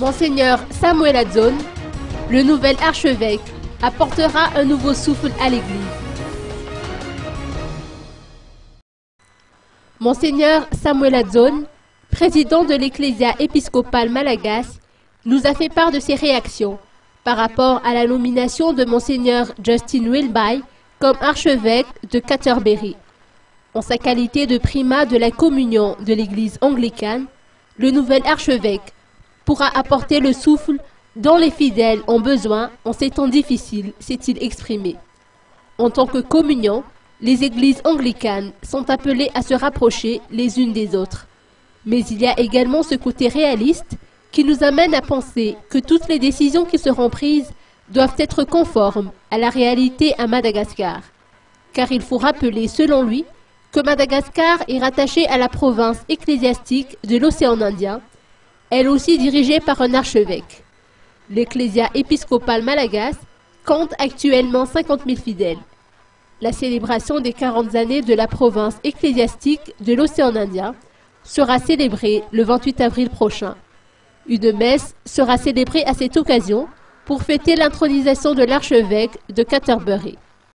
Monseigneur Samuel Adzone, le nouvel archevêque, apportera un nouveau souffle à l'Église. Monseigneur Samuel Adzone, président de l'Ecclésia épiscopale malagasy, nous a fait part de ses réactions par rapport à la nomination de Monseigneur Justin Welby comme archevêque de Canterbury. En sa qualité de primat de la communion de l'Église anglicane, le nouvel archevêque pourra apporter le souffle dont les fidèles ont besoin en ces temps difficiles, s'est-il exprimé. En tant que communion, les églises anglicanes sont appelées à se rapprocher les unes des autres. Mais il y a également ce côté réaliste qui nous amène à penser que toutes les décisions qui seront prises doivent être conformes à la réalité à Madagascar. Car il faut rappeler, selon lui, que Madagascar est rattachée à la province ecclésiastique de l'océan Indien, elle aussi dirigée par un archevêque. L'Ecclésia épiscopale malagasy compte actuellement 50 000 fidèles. La célébration des 40 années de la province ecclésiastique de l'océan Indien sera célébrée le 28 avril prochain. Une messe sera célébrée à cette occasion pour fêter l'intronisation de l'archevêque de Canterbury.